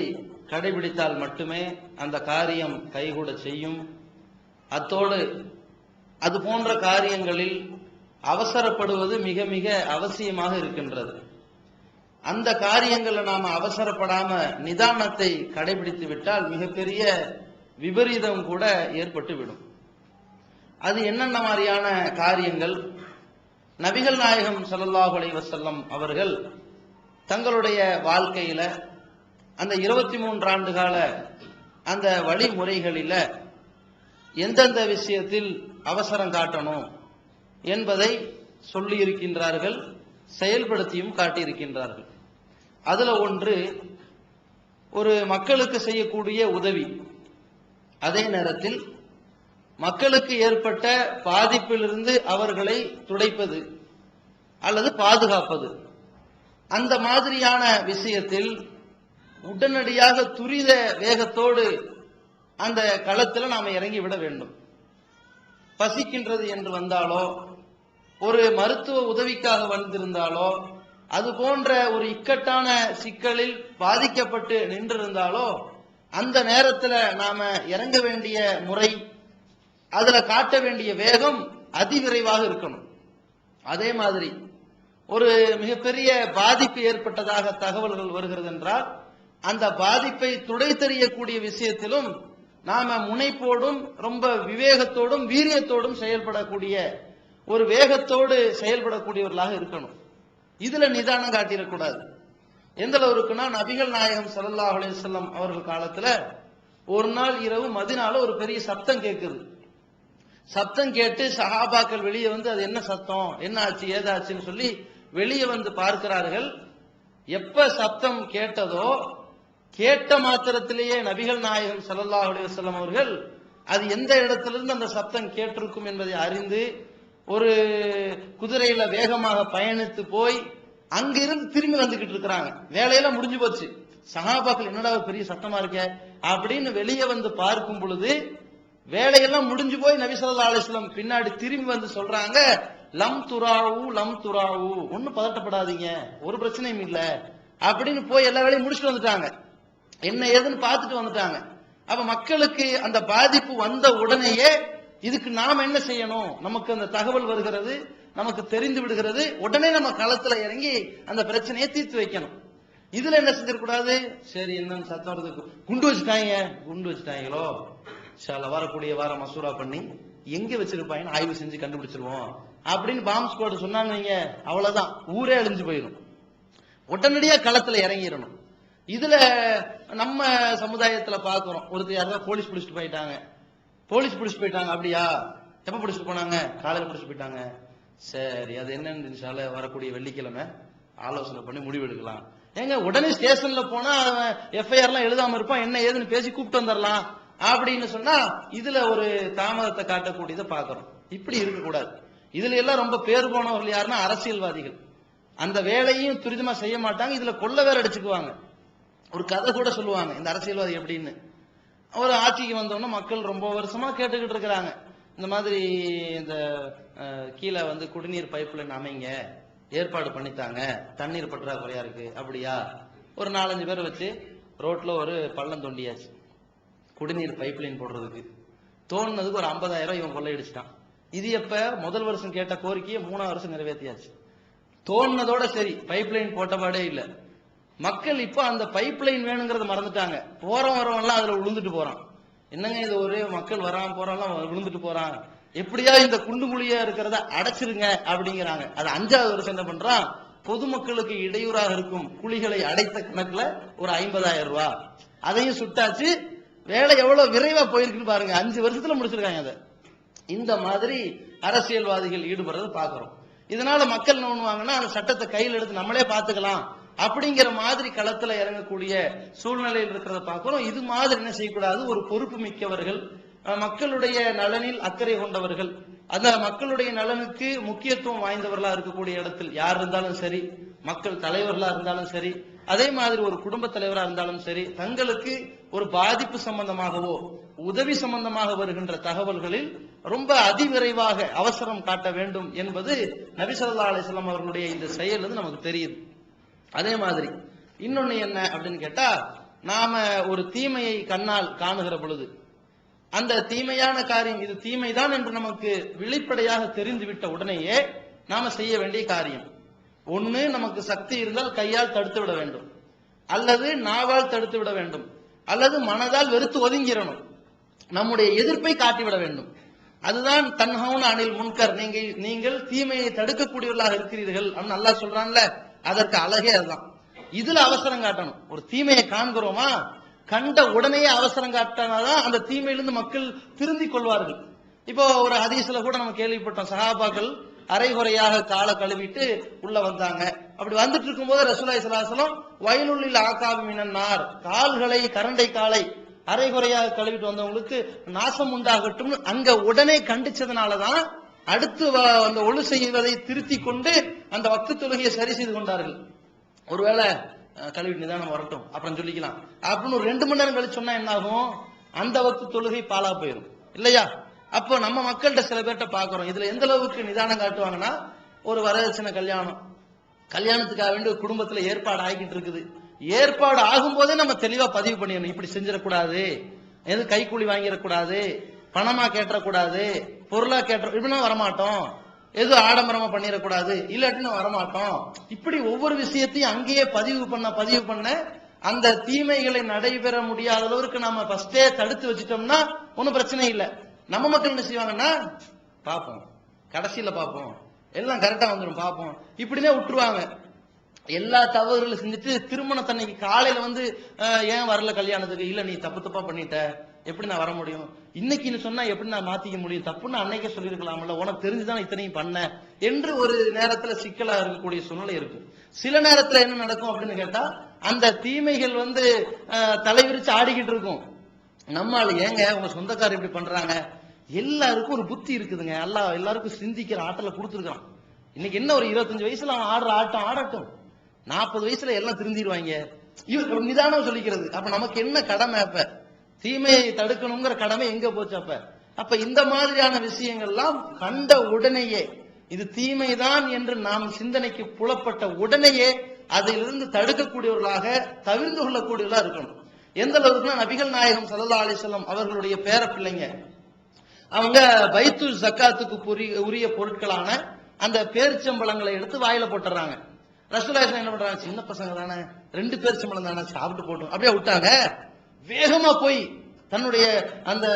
கடைபிடித்தால் மட்டுமே அந்த காரியம் கைகூட செய்யும். அத்தோடு அது போன்ற காரியங்களில் அவசரப்படுவது மிக மிக அவசியமாக இருக்கின்றது. அந்த காரியங்களை நாம அவசரப்படாம நிதானத்தை கடைபிடித்து விட்டால் மிகப்பெரிய விபரீதம் கூட ஏற்பட்டு விடும். அது என்னென்ன மாதிரியான காரியங்கள்? நபிகள் நாயகம் ஸல்லல்லாஹு அலைஹி வஸல்லம் அவர்கள் தங்களுடைய வாழ்க்கையில அந்த 23 ஆண்டு கால அந்த வழிமுறைகளில எந்தெந்த விஷயத்தில் அவசரம் காட்டணும் என்பதை சொல்லி இருக்கின்றார்கள், செயல்படுத்தியும் காட்டியிருக்கின்றார்கள். அதுல ஒன்று ஒரு மக்களுக்கு செய்யக்கூடிய உதவி, அதே நேரத்தில் மக்களுக்கு ஏற்பட்ட பாதிப்பிலிருந்து அவர்களை துடைப்பது அல்லது பாதுகாப்பது. அந்த மாதிரியான விஷயத்தில் உடனடியாக துரித வேகத்தோடு அந்த களத்தில் நாம இறங்கி விட வேண்டும். பசிக்கின்றது என்று வந்தாலோ, ஒரு மருத்துவ உதவிக்காக வந்திருந்தாலோ, அது போன்ற ஒரு இக்கட்டான சிக்கலில் பாதிக்கப்பட்டு நின்றிருந்தாலோ அந்த நேரத்தில் நாம இறங்க வேண்டிய முறை, அதுல காட்ட வேண்டிய வேகம் அதிவிரைவாக இருக்கணும். அதே மாதிரி ஒரு மிகப்பெரிய பாதிப்பு ஏற்பட்டதாக தகவல்கள் வருகிறது என்றால் அந்த பாதிப்பை துடைத்தெறியக்கூடிய விஷயத்திலும் நாம முனைப்போடும் ரொம்ப விவேகத்தோடும் வீரியத்தோடும் செயல்படக்கூடிய ஒரு வேகத்தோடு செயல்படக்கூடியவர்களாக இருக்கணும். இதுல நிதானம் காட்டிடக்கூடாது. எந்த அளவுக்குன்னா, நபிகள் நாயகம் ஸல்லல்லாஹு அலைஹி வஸல்லம் அவர்கள் காலத்துல ஒரு நாள் இரவு மதீனால ஒரு பெரிய சப்தம் கேட்குது. சப்தம் கேட்டு சஹாபாக்கள் வெளியே அது என்ன சத்தம், என்ன ஆச்சு ஏதாச்சுன்னு சொல்லி வெளியே பார்க்கிறார்கள். எப்ப சப்தம் கேட்டதோ கேட்ட மாத்திரத்திலேயே நபிகள் நாயகம் ஸல்லல்லாஹு அலைஹி வஸல்லம் அவர்கள் அது எந்த இடத்திலிருந்து அந்த சப்தம் கேட்டிருக்கும் என்பதை அறிந்து ஒரு குதிரையில வேகமாக பயணித்து போய் அங்கிருந்து திரும்பி வந்துகிட்டு இருக்கிறாங்க. வேலையெல்லாம் முடிஞ்சு போச்சு. சஹாபாக்கள் என்னடா பெரிய சத்தமா இருக்க அப்படின்னு வெளியே பார்க்கும் பொழுது வேலையெல்லாம் முடிஞ்சு போய் நபி ஸல்லல்லாஹு அலைஹி வஸல்லம் பின்னாடி திரும்பி சொல்றாங்க, லம் துராவு லம் துராவு, ஒன்னும் பதட்டப்படாதீங்க, ஒரு பிரச்சனையும் இல்ல அப்படின்னு போய் எல்லா வேலையும் முடிச்சுட்டு வந்துட்டாங்க. என்ன ஏதுன்னு பார்த்துட்டு வந்துட்டாங்க. அப்ப மக்களுக்கு அந்த பாதிப்பு வந்த உடனேயே இதுக்கு நாம என்ன செய்யணும், நமக்கு அந்த தகவல் வருகிறது, நமக்கு தெரிந்து விடுகிறது, உடனே நம்ம களத்துல இறங்கி அந்த பிரச்சனையை தீர்த்து வைக்கணும். இதுல என்ன செஞ்சிடக்கூடாது, சரி என்னன்னு சத்தம் வருது, குண்டு வச்சுட்டாங்களோ, வரக்கூடிய வாரம் மசூரா பண்ணி எங்க வச்சிருப்பாங்கன்னு ஆய்வு செஞ்சு கண்டுபிடிச்சிருவோம் அப்படின்னு பாம்பு ஸ்குவாட் சொன்னாங்க. அவ்வளவுதான், ஊரே அழிஞ்சு போயிடும். உடனடியா களத்துல இறங்கிடணும். இதுல நம்ம சமுதாயத்துல பாக்குறோம், ஒருத்தர் யாராவது போலீஸ் பிடிச்சிட்டு போயிட்டாங்க. அப்படியா, எப்ப பிடிச்சிட்டு போனாங்க? காலையில பிடிச்சிட்டு போயிட்டாங்க. சரி, அது என்னன்னு வரக்கூடிய வெள்ளிக்கிழமை ஆலோசனை பண்ணி முடிவு எடுக்கலாம். ஏங்க உடனே ஸ்டேஷன்ல போனா எஃப்ஐஆர் எல்லாம் எழுதாம இருப்பான், என்ன ஏதுன்னு பேசி கூப்பிட்டு வந்துடலாம் அப்படின்னு சொன்னா இதுல ஒரு தாமதத்தை காட்டக்கூடியதை பாக்குறோம். இப்படி இருக்கக்கூடாது. இதுல எல்லாம் ரொம்ப பேர் போனவர்கள் யாருன்னா அரசியல்வாதிகள். அந்த வேலையும் துரிதமா செய்ய மாட்டாங்க, இதுல கொள்ள வேற அடிச்சுக்குவாங்க. ஒரு கதை கூட சொல்லுவாங்க இந்த அரசியல்வாதி எப்படின்னு. ஒரு ஆட்சிக்கு வந்தோம்னா மக்கள் ரொம்ப வருஷமா கேட்டுக்கிட்டு இருக்கிறாங்க, இந்த மாதிரி இந்த கீழே குடிநீர் பைப் லைன் அமைங்க, ஏற்பாடு பண்ணித்தாங்க, தண்ணீர் பற்றாக்குறையா இருக்கு. அப்படியா, ஒரு 4-5 பேரை வச்சு ரோட்ல ஒரு பள்ளம் தோண்டியாச்சு குடிநீர் பைப் லைன் போடுறதுக்கு. தோணுனதுக்கு ஒரு 50,000 இவன் கொள்ளையடிச்சிட்டான். இது எப்ப முதல் வருஷம் கேட்ட கோரிக்கையை 3ஆவது வருஷம் நிறைவேற்றியாச்சு. தோணுனதோட சரி, பைப் லைன் போட்டபாடே இல்ல. மக்கள் இப்ப அந்த பைப் லைன் வேணுங்கிறத மறந்துட்டாங்க. வரவன்லாம் அதுல விழுந்துட்டு போறான். என்னங்க இது, ஒரே மக்கள் வராம போறான் விழுந்துட்டு போறான், எப்படியா இந்த குண்டு குழியா இருக்கிறத அடைச்சிருங்க அப்படிங்கிறாங்க. அது 5ஆவது வருஷம் என்ன பண்றான், பொதுமக்களுக்கு இடையூறாக இருக்கும் குழிகளை அடைத்த கணக்குல ஒரு 50,000 ரூபாய் அதையும் சுட்டாச்சு. வேலை எவ்வளவு விரைவா போயிருக்குன்னு பாருங்க, 5 வருஷத்துல முடிச்சிருக்காங்க அதை. இந்த மாதிரி அரசியல்வாதிகள் ஈடுபடுறது பாக்குறோம். இதனால மக்கள் என்ன பண்ணுவாங்கன்னா, அந்த சட்டத்தை கையில் எடுத்து நம்மளே பாத்துக்கலாம் அப்படிங்கிற மாதிரி களத்துல இறங்கக்கூடிய சூழ்நிலையில் இருக்கிறத பாக்குறோம். இது மாதிரி என்ன செய்யக்கூடாது, ஒரு பொறுப்பு மிக்கவர்கள், மக்களுடைய நலனில் அக்கறை கொண்டவர்கள், அந்த மக்களுடைய நலனுக்கு முக்கியத்துவம் வாய்ந்தவர்களா இருக்கக்கூடிய இடத்தில் யார் இருந்தாலும் சரி, மக்கள் தலைவர்களா இருந்தாலும் சரி, அதே மாதிரி ஒரு குடும்ப தலைவரா இருந்தாலும் சரி, தங்களுக்கு ஒரு பாதிப்பு சம்பந்தமாகவோ உதவி சம்பந்தமாக வருகின்ற தகவல்களில் ரொம்ப அதிவிரைவாக அவசரம் காட்ட வேண்டும் என்பது நபி ஸல்லல்லாஹு அலைஹி வஸல்லம் அவர்களுடைய இந்த செயல் நமக்கு தெரியுது. அதே மாதிரி இன்னொன்னு என்ன அப்படின்னு கேட்டா, நாம ஒரு தீமையை கண்ணால் காணுகிற பொழுது அந்த தீமையான காரியம் இது தீமைதான் என்று நமக்கு வெளிப்படையாக தெரிந்துவிட்ட உடனேயே நாம செய்ய வேண்டிய காரியம், ஒண்ணு நமக்கு சக்தி இருந்தால் கையால் தடுத்து விட வேண்டும், அல்லது நாவால் தடுத்து விட வேண்டும், அல்லது மனதால் வெறுத்து ஒதுங்கிடணும், நம்முடைய எதிர்ப்பை காட்டிவிட வேண்டும். அதுதான் தன்ஹவுன அனில் முன்கர், நீங்கள் தீமையை தடுக்கக்கூடியவர்களாக இருக்கிறீர்கள் அப்படின்னு அல்லாஹ் சொல்றான்ல, அதற்கு அழகே அதுதான். இதுல அவசரம் காட்டணும். ஒரு தீமையை காண்கிறோமா, கண்ட உடனே அவசரம் காட்டினாதான் அந்த தீமையிலிருந்து மக்கள் திருந்திக் கொள்வார்கள். இப்போ ஒரு ஹதீஸ்ல கூட நம்ம கேள்விப்பட்டோம், சஹாபாக்கள் அரைகுறையாக காலை கழுவிட்டு உள்ள வந்தாங்க. அப்படி வந்துட்டு இருக்கும் போது ரசூலுல்லாஹி ஸல்லல்லாஹு அலைஹி வஸல்லம் வயலுல்லில் ஆகாபி மினன் நார், கால்களை கரண்டை காலை அரைகுறையாக கழுவிட்டு வந்தவங்களுக்கு நாசம் உண்டாகட்டும் அங்க உடனே கண்டிச்சதுனாலதான் அடுத்து அந்த ஒழு செய்வதை திருத்தி கொண்டு அந்த வக்து தொழுகையை சரி செய்து கொண்டார்கள். ஒருவேளை கழுவிட்டு நிதானம் வரட்டும் அப்புறம் சொல்லிக்கலாம் அப்படின்னு ஒரு 2 மணி நேரம் கழிச்சு சொன்னா என்ன ஆகும், அந்த வக்து தொழுகை பாலா போயிடும் இல்லையா? அப்போ நம்ம மக்கள்கிட்ட சில பேர்ட்ட பாக்குறோம், இதுல எந்த அளவுக்கு நிதானம் காட்டுவாங்கன்னா, ஒரு வரதட்சணை கல்யாணத்துக்காக வேண்டி குடும்பத்துல ஏற்பாடு ஆகிட்டு இருக்குது, ஏற்பாடு ஆகும் போதே நம்ம தெளிவா பதிவு பண்ணிடணும், இப்படி செஞ்சிடக்கூடாது, எது கைக்கூலி வாங்கிடக்கூடாது, பணமா கேட்டக்கூடாது, பொருளா கேட்ட இப்படின்னா வரமாட்டோம், எது ஆடம்பரமா பண்ணிடக்கூடாது, இல்லாட்டின்னு வரமாட்டோம். இப்படி ஒவ்வொரு விஷயத்தையும் அங்கேயே பதிவு பண்ண அந்த தீமைகளை நடைபெற முடியாத அளவுக்கு நம்ம ஃபர்ஸ்டே தடுத்து வச்சுட்டோம்னா ஒன்னும் பிரச்சனை இல்லை. நம்ம மக்கள் என்ன செய்வாங்கன்னா, பார்ப்போம் கடைசியில பார்ப்போம் எல்லாம் கரெக்டா வந்துடும் பார்ப்போம் இப்படினே விட்டுருவாங்க. எல்லா தவறுகளும் செஞ்சுட்டு திருமணத்தன்னைக்கு காலையில ஏன் வரல கல்யாணத்துக்கு, இல்ல நீ தப்பா பண்ணிட்ட, எப்படி நான் வர முடியும், இன்னைக்கு சொன்னா எப்படி நான் மாத்திக்க முடியும், தப்புன்னு அன்னைக்கே சொல்லியிருக்கலாம்ல, உனக்கு தெரிஞ்சுதான் இத்தனையும் பண்ண என்று ஒரு நேரத்துல சிக்கலா இருக்கக்கூடிய சூழ்நிலை இருக்கு. சில நேரத்துல என்ன நடக்கும் அப்படின்னு கேட்டா, அந்த தீமைகள் தலைவிரிச்சு ஆடிக்கிட்டு இருக்கும். நம்மால ஏங்க உங்க சொந்தக்காரர் இப்படி பண்றாங்க, எல்லாருக்கும் ஒரு புத்தி இருக்குதுங்க, எல்லாருக்கும் சிந்திக்கிற ஆற்றல கொடுத்துருக்கான். இன்னைக்கு என்ன ஒரு 25 வயசுல அவன் ஆடுற ஆட்டம் ஆடட்டும், 40 வயசுல எல்லாம் திருந்திடுவாங்க, நிதானம் சொல்லிக்கிறது. அப்ப நமக்கு என்ன கடமை, அப்ப தீமையை தடுக்கணுங்கிற கடமை எங்க போச்சு? அப்ப இந்த மாதிரியான விஷயங்கள்லாம் கண்ட உடனேயே இது தீமைதான் என்று நாம் சிந்தனைக்கு புலப்பட்ட உடனேயே அதிலிருந்து தடுக்கக்கூடியவர்களாக தவிர்த்து கொள்ளக்கூடியவர்களா இருக்கணும். எந்த அளவுக்குன்னா, நபிகள் நாயகம் ஸல்லல்லாஹு அலைஹி வஸல்லம் அவர்களுடைய பேர பிள்ளைங்க அவங்க பைத்துல் ஜக்காத்துக்கு உரிய பொருட்களான அந்த பேரிச்சம்பழங்களை எடுத்து வாயில போட்டுறாங்க. ரசூலுல்லாஹி என்ன பண்றாங்க, சின்ன பசங்க தானே 2 பேரிச்சம்பழம் தானே சாப்பிட்டு போட்டோம் அப்படியே விட்டாங்க. வேகமா போய் தன்னுடைய அந்த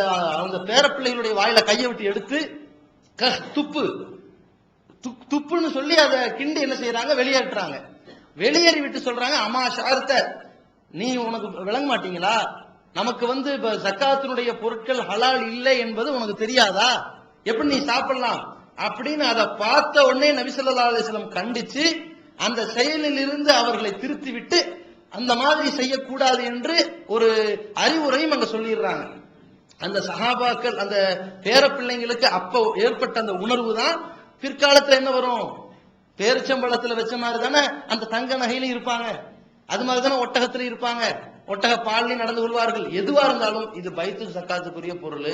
அந்த பேரப்பிள்ளைகளுடைய வாயில கையை விட்டு எடுத்து துப்பு துப்புன்னு சொல்லி அதை கிண்டி என்ன செய்யறாங்க, வெளியேற்றுறாங்க. வெளியேறி விட்டு சொல்றாங்க, அம்மா ஷார்த்த நீ உனக்கு விளங்க மாட்டீங்களா, நமக்கு இப்ப ஜக்காத்தினுடைய பொருட்கள் ஹலால் இல்லை என்பது உனக்கு தெரியாதா, எப்படி நீ சாப்பிடலாம் அப்படின்னு அதை பார்த்த உடனே நபி ஸல்லல்லாஹு அலைஹி வஸல்லம் கண்டிச்சு அந்த செயலில் இருந்து அவர்களை திருத்தி விட்டு அந்த மாதிரி செய்யக்கூடாது என்று ஒரு அறிவுரையும் அங்க சொல்லிடுறாங்க. அந்த சஹாபாக்கள் அந்த பேர பிள்ளைங்களுக்கு அப்ப ஏற்பட்ட அந்த உணர்வு தான் பிற்காலத்துல என்ன வரும், பேரிச்சம்பழத்துல வச்ச மாதிரி தானே அந்த தங்க நகையிலும் இருப்பாங்க, அது மாதிரி தானே ஒட்டகத்திலும் இருப்பாங்க, ஒட்டக பால்லையும் நடந்து கொள்வார்கள். எதுவா இருந்தாலும் இது பைத்துல் ஸக்காத்துக்குரிய பொருள்,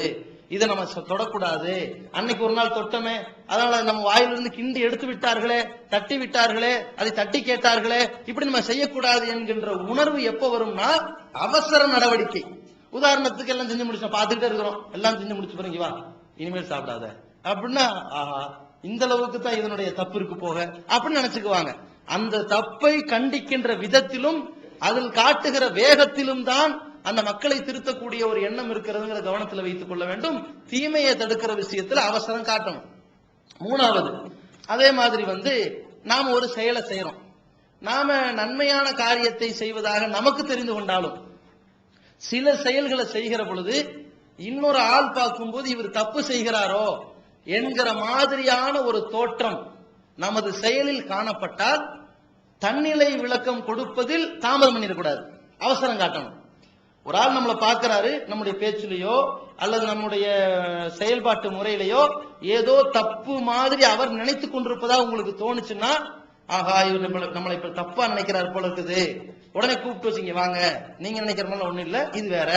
இதை நம்ம தொடக்கூடாது, அன்னைக்கு ஒரு நாள் தொட்டமே அதனால நம்ம வாயிலிருந்து கிண்டி எடுத்து விட்டார்களே, தட்டி விட்டார்களே, அதை தட்டி கேட்டார்களே, இப்படி நம்ம செய்யக்கூடாது என்கின்ற உணர்வு எப்ப வரும்னா அவசர நடவடிக்கை. உதாரணத்துக்கு எல்லாம் செஞ்சு முடிச்சோம், பார்த்துக்கிட்டே இருக்கிறோம், எல்லாம் செஞ்சு முடிச்சு போறீங்க, வா இனிமேல் சாப்பிடாத அப்படின்னா, ஆஹா இந்த அளவுக்கு தான் இதனுடைய தப்பு இருக்கு போக அப்படின்னு நினைச்சுக்குவாங்க. அந்த தப்பை கண்டிக்கின்ற விதத்திலும் அதில் காட்டுகிற வேகத்திலும் தான் அந்த மக்களை திருத்தக்கூடிய ஒரு எண்ணம் இருக்கிறதுங்கிற கவனத்தில் வைத்துக் கொள்ள வேண்டும். தீமையை தடுக்கிற விஷயத்துல அவசரம் காட்டணும். மூணாவது, அதே மாதிரி நாம ஒரு செயலை செய்யறோம், நாம நன்மையான காரியத்தை செய்வதாக நமக்கு தெரிந்து கொண்டாலும் சில செயல்களை செய்கிற பொழுது இன்னொரு ஆள் பார்க்கும்போது இவர் தப்பு செய்கிறாரோ என்கிற மாதிரியான ஒரு தோற்றம் நமது செயலில் காணப்பட்டால் தன்னிலை விளக்கம் கொடுப்பதில் தாமதம் பண்ணிடக்கூடாது, அவசரம் காட்டணும். ஒரு ஆள் நம்மளை பார்க்கிறாரு, நம்முடைய பேச்சிலேயோ அல்லது நம்முடைய செயல்பாட்டு முறையிலேயோ ஏதோ தப்பு மாதிரி அவர் நினைத்துக் கொண்டிருப்பதா உங்களுக்கு தோணுச்சுன்னா, ஆஹா இவர் நம்மளை இப்ப தப்பா நினைக்கிறார் போல இருக்குது, உடனே கூப்பிட்டு வச்சுங்க, வாங்க நீங்க நினைக்கிற மாதிரி ஒண்ணு இல்ல, இது வேற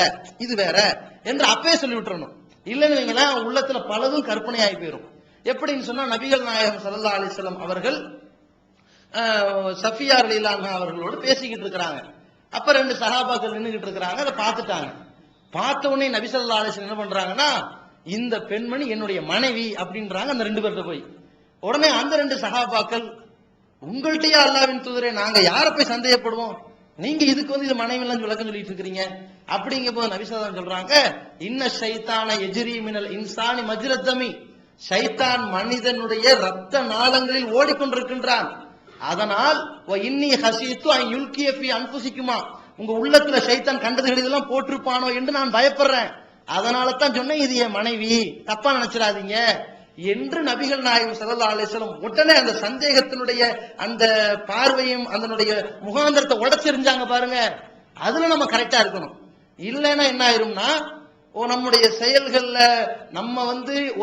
இது வேற என்று அப்பவே சொல்லி விட்டுறணும். இல்லைன்னு வைங்களேன், உள்ளத்துல பலதும் கற்பனையாகி போயிடும். எப்படின்னு சொன்னா, நபிகள் நாயகம் ஸல்லல்லாஹு அலைஹி வஸல்லம் அவர்கள் சஃபியா ரலியல்லாஹு அன்ஹா அவர்களோடு பேசிக்கிட்டு இருக்கிறாங்க. அப்ப ரெண்டு சஹாபாக்கள் நின்றுகிட்டு இருக்கிறாங்க, அதை பார்த்துட்டாங்க. பார்த்த உடனே நபி ஸல்லல்லாஹு அலைஹி வஸல்லம் என்ன பண்றாங்கன்னா, இந்த பெண்மணி என்னுடைய மனைவி அப்படின்றாங்க அந்த ரெண்டு பேர்கிட்ட போய். உடனே அந்த ரெண்டு சஹாபாக்கள், உங்கள்கிட்டயே அல்லாஹ்வின் தூதரே, நாங்க யாரை போய் சந்தேகப்படுவோம், நீங்க இதுக்கு இது மனைவி எல்லாம் விளக்கம் சொல்லிட்டு இருக்கிறீங்க அப்படிங்க போது நபி ஸல்லல்லாஹு அலைஹி வஸல்லம் சொல்றாங்க, இன்ன ஷைத்தான யஜ்ரி மினல் இன்சானி மஜ்ரத்தமி, ஷைத்தான் மனிதனுடைய ரத்த நாளங்களில் ஓடிக்கொண்டிருக்கின்றான், அதனால் இன்னி ஹசீத்து அன் யுல்கிய ஃபீ அன்ஃபுசிக்குமா, உங்க உள்ளத்துல ஷைத்தான் கண்டதுகள் இதெல்லாம் போட்டிருப்பானோ என்று நான் பயப்படுறேன், அதனால தான் சொன்னேன் இது என் மனைவி, தப்பா நினைச்சிடாதீங்க என்று நபிகள் நாயகம் ஸல்லல்லாஹு அலைஹி வஸல்லம் உடனே அந்த சந்தேகத்தினுடைய அந்த பார்வையும் அதனுடைய முகாந்திரத்தை உடைச்செறிஞ்சாங்க பாருங்க. அதுல நம்ம கரெக்டா இருக்கணும். இல்லைன்னா என்ன ஆயிரும்னா, நம்முடைய செயல்கள்ல நம்ம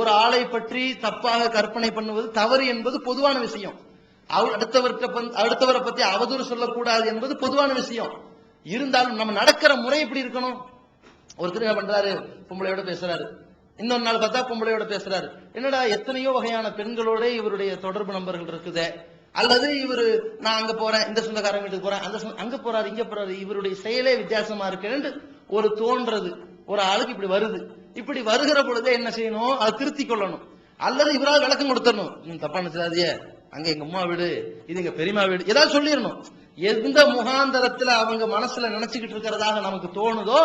ஒரு ஆளை பற்றி தப்பாக கற்பனை பண்ணுவது தவறு என்பது பொதுவான விஷயம், அடுத்தவரை பத்தி அவதூறு சொல்லக்கூடாது என்பது பொதுவான விஷயம். இருந்தாலும் நம்ம நடக்கிற முறை எப்படி இருக்கணும்? ஒருத்தர் என்ன பண்றாரு, பொம்பளையோட பேசுறாரு, இன்னொரு நாள் பார்த்தா பொம்பளையோட பேசுறாரு, என்னடா எத்தனையோ வகையான பெண்களோட இவருடைய தொடர்பு நம்பர்கள் இருக்குது, அல்லது இவரு நான் அங்க போறேன், இந்த சொந்தக்காரங்க வீட்டுக்கு போறேன், அங்க போறாரு இங்க போறாரு, இவருடைய செயலே வித்தியாசமா இருக்கு ஒரு தோன்றது ஒரு ஆளுக்கு இப்படி வருது. இப்படி வருகிற பொழுதே என்ன செய்யணும், அதை திருத்தி கொள்ளணும், அல்லது இவரால் விளக்கம் கொடுத்துடணும், தப்பா நினைச்சாதிய அங்க எங்க அம்மா வீடு, இது எங்க பெரியமா வீடு, ஏதாவது சொல்லிடணும். எந்த முகாந்தரத்துல அவங்க மனசுல நினைச்சுக்கிட்டு இருக்கிறதாக நமக்கு தோணுதோ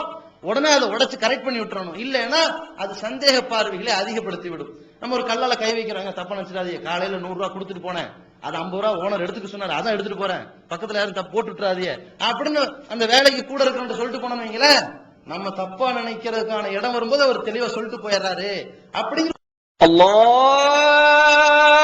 உடனே அதை உடைச்சு கரெக்ட் பண்ணி விட்டுறணும். இல்லைன்னா அது சந்தேக பார்வைகளை அதிகப்படுத்தி விடும். நம்ம ஒரு கல்லால கை வைக்கிறாங்க, தப்பா நினைச்சிடாதீங்க, காலையில 100 ரூபாய் கொடுத்துட்டு போனேன், அது 50 ரூபாய் ஓனர் எடுத்துக்க சொன்னாரு, அதான் எடுத்துட்டு போறேன், பக்கத்துல யாரும் தப்பு போட்டு விட்டுறாதீங்க அப்படின்னு அந்த வேலைக்கு கூட இருக்கிறவங்க சொல்லிட்டு போனோம் வைங்களேன், நம்ம தப்பா நினைக்கிறதுக்கான இடம் வரும்போது அவர் தெளிவா சொல்லிட்டு போயிடுறாரு அப்படிங்கிற. அல்லாஹ்